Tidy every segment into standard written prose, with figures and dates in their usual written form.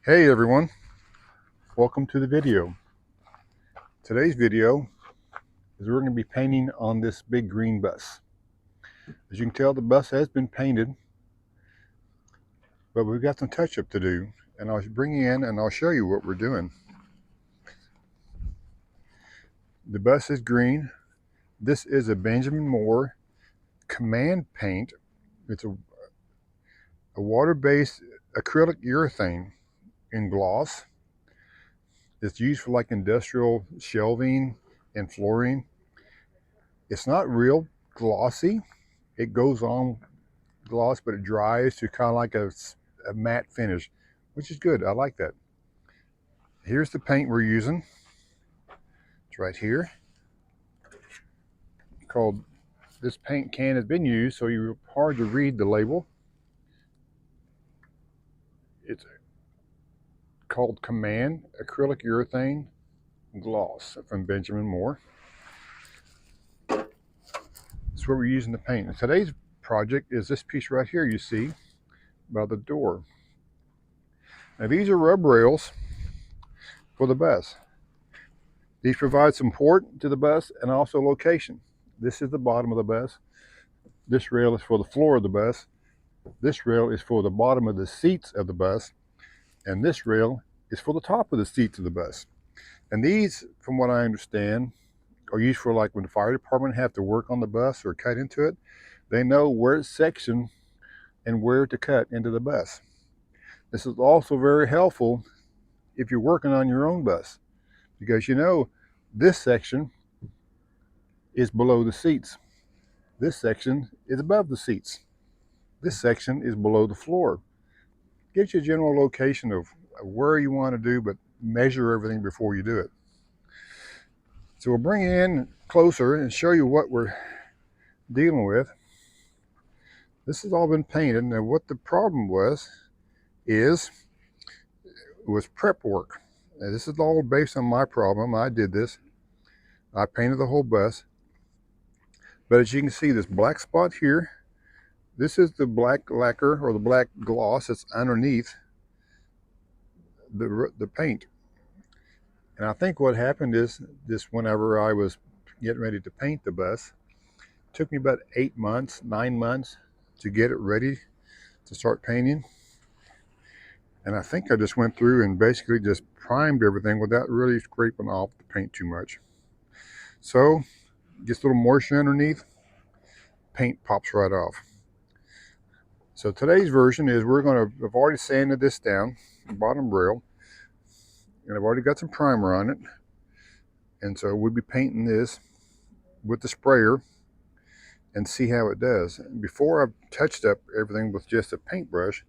Hey everyone, welcome to the video. Today's video is we're going to be painting on this big green bus. As you can tell, the bus has been painted, but we've got some touch-up to do, and I'll bring you in and I'll show you what we're doing. The bus is green. This is a Benjamin Moore Command paint. It's a water-based acrylic urethane in gloss. It's used for like industrial shelving and flooring. It's not real glossy. It goes on gloss, but it dries to kind of like a matte finish, which is good. I like that. Here's the paint we're using. It's right here. Called, this paint can has been used, so you're hard to read the label. It's called Command Acrylic Urethane Gloss from Benjamin Moore. That's what we're using to paint. And today's project is this piece right here you see by the door. Now these are rub rails for the bus. These provide support to the bus and also location. This is the bottom of the bus. This rail is for the floor of the bus. This rail is for the bottom of the seats of the bus. And this rail is for the top of the seats of the bus. And these, from what I understand, are used for like when the fire department have to work on the bus or cut into it. They know where to section and where to cut into the bus. This is also very helpful if you're working on your own bus, because you know this section is below the seats. This section is above the seats. This section is below the floor. Gives you a general location of where you want to do, but measure everything before you do it. So we'll bring you in closer and show you what we're dealing with. This has all been painted, and what the problem was prep work. Now, this is all based on my problem. I did this. I painted the whole bus. But as you can see, this black spot here, this is the black lacquer or the black gloss that's underneath the paint. And I think what happened is this, whenever I was getting ready to paint the bus, it took me about 8 months, 9 months to get it ready to start painting. And I think I just went through and basically just primed everything without really scraping off the paint too much. So, gets a little moisture underneath, paint pops right off. So today's version is I've already sanded this down, the bottom rail, and I've already got some primer on it. And so we'll be painting this with the sprayer and see how it does. Before I've touched up everything with just a paintbrush,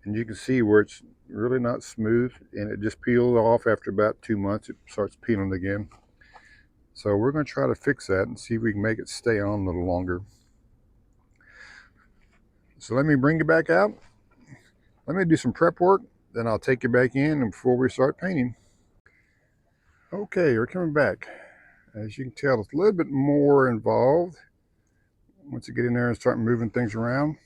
and you can see where it's really not smooth and it just peels off after about 2 months. It starts peeling again. So we're going to try to fix that and see if we can make it stay on a little longer. So let me bring you back out. Let me do some prep work, then I'll take you back in and before we start painting. Okay, we're coming back. As you can tell, it's a little bit more involved. Once you get in there and start moving things around,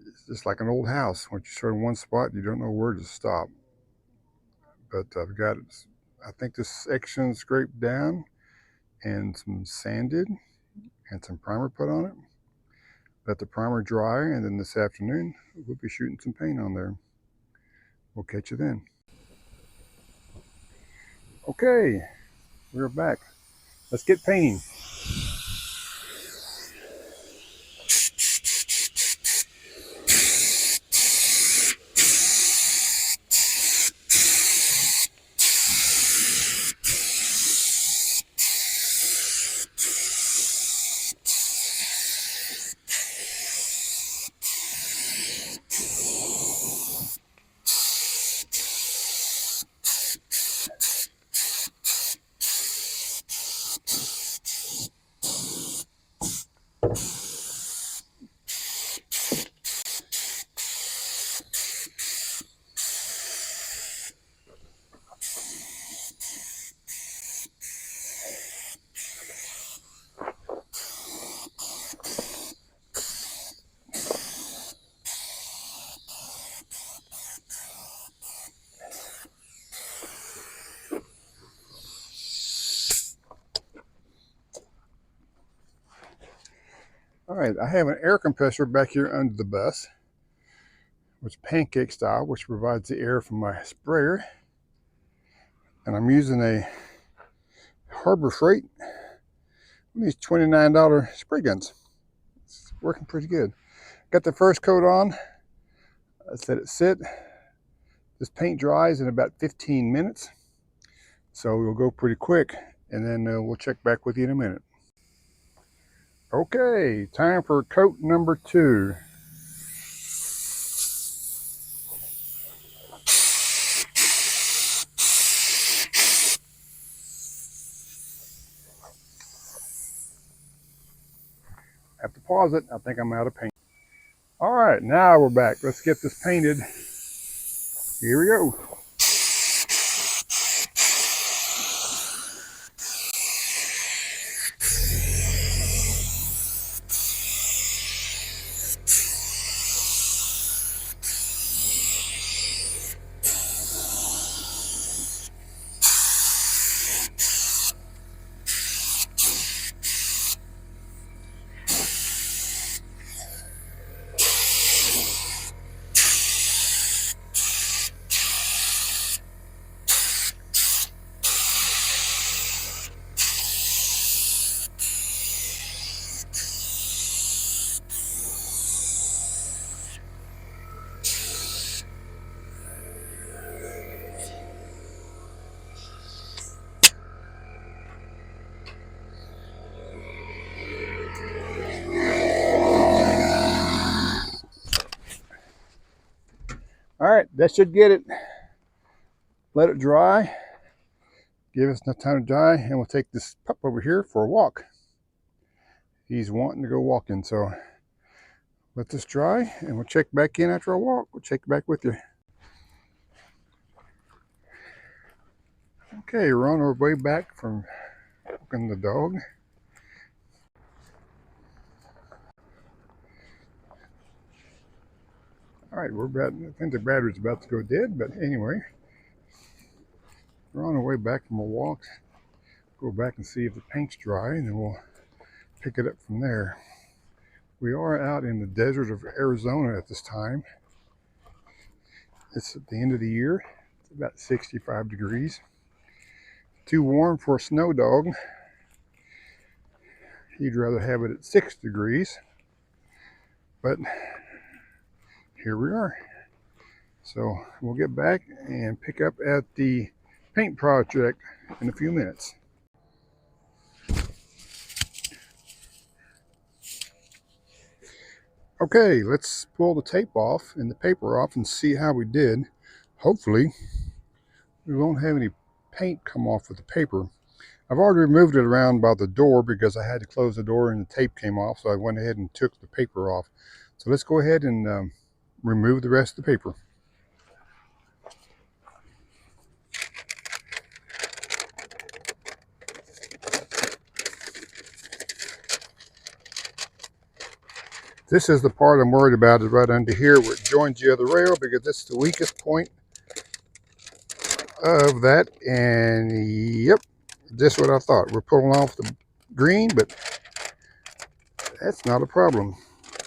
it's just like an old house. Once you start in one spot, you don't know where to stop. But I've got it. I think this section scraped down and some sanded and some primer put on it. Let the primer dry, and then this afternoon we'll be shooting some paint on there. We'll catch you then. Okay, we're back. Let's get painting. All right, I have an air compressor back here under the bus, which is pancake style, which provides the air from my sprayer. And I'm using a Harbor Freight, these $29 spray guns. It's working pretty good. Got the first coat on. I let it sit. This paint dries in about 15 minutes. So we'll go pretty quick, and then we'll check back with you in a minute. Okay, time for coat number 2. I have to pause it. I think I'm out of paint. All right, now we're back. Let's get this painted. Here we go. All right, that should get it. Let it dry. Give us enough time to dry, and we'll take this pup over here for a walk. He's wanting to go walking, so let this dry, and we'll check back in after a walk. We'll check back with you. Okay, we're on our way back from walking the dog. All right, I think the battery's about to go dead, but anyway, we're on our way back from a walk. Go back and see if the paint's dry, and then we'll pick it up from there. We are out in the desert of Arizona at this time. It's at the end of the year. It's about 65 degrees. Too warm for a snow dog. He'd rather have it at 6 degrees, but here we are. So we'll get back and pick up at the paint project in a few minutes. Okay, let's pull the tape off and the paper off and see how we did. Hopefully we won't have any paint come off with the paper. I've already removed it around by the door because I had to close the door and the tape came off, so I went ahead and took the paper off. So let's go ahead and remove the rest of the paper. This is the part I'm worried about, is right under here where it joins the other rail, because that's the weakest point of that. And yep, just what I thought. We're pulling off the green, but that's not a problem.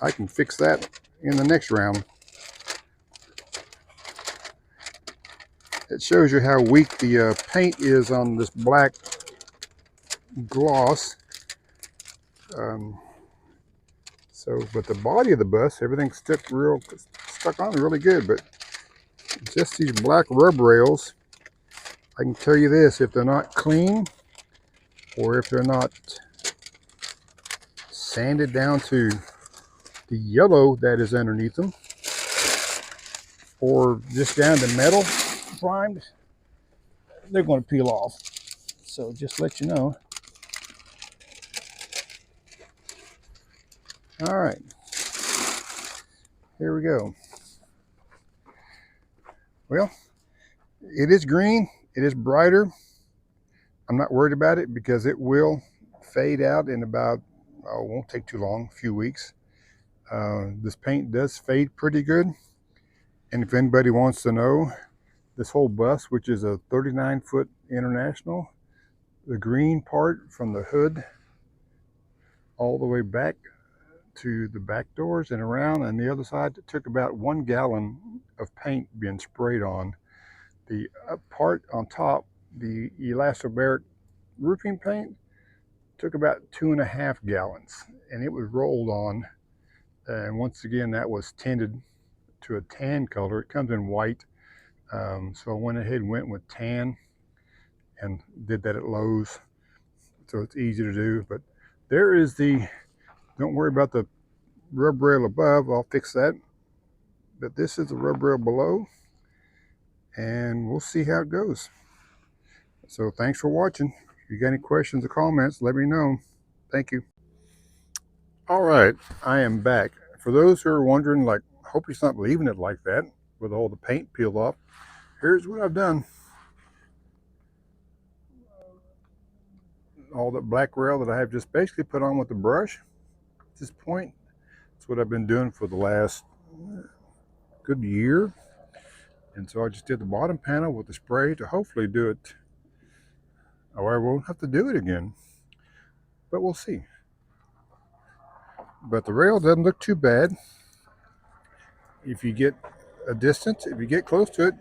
I can fix that in the next round. It shows you how weak the paint is on this black gloss. But the body of the bus, everything's stuck on really good. But just these black rub rails, I can tell you this: if they're not clean, or if they're not sanded down to the yellow that is underneath them, or just down to metal primed, they're going to peel off. So just let you know. All right, here we go. Well, it is green. It is brighter. I'm not worried about it because it will fade out in about, oh, it won't take too long, a few weeks. This paint does fade pretty good. And if anybody wants to know, this whole bus, which is a 39-foot International, the green part from the hood all the way back to the back doors and around, and the other side. It took about 1 gallon of paint being sprayed on. The part on top, the elastomeric roofing paint, took about 2.5 gallons, and it was rolled on. And once again, that was tinted to a tan color. It comes in white, so I went ahead and went with tan and did that at Lowe's, so it's easy to do. But there is the, don't worry about the rub rail above, I'll fix that. But this is the rub rail below, and we'll see how it goes. So thanks for watching. If you got any questions or comments, let me know. Thank you. All right, I am back. For those who are wondering, like, hope he's not leaving it like that with all the paint peeled off, here's what I've done. All that black rail that I have just basically put on with the brush at this point. That's what I've been doing for the last good year. And so I just did the bottom panel with the spray to hopefully do it. Oh, I won't have to do it again, but we'll see. But the rail doesn't look too bad. If you get a distance, if you get close to it,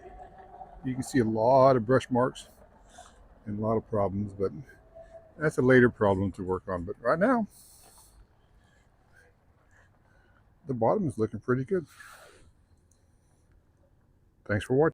you can see a lot of brush marks and a lot of problems, but that's a later problem to work on. But right now, the bottom is looking pretty good. Thanks for watching.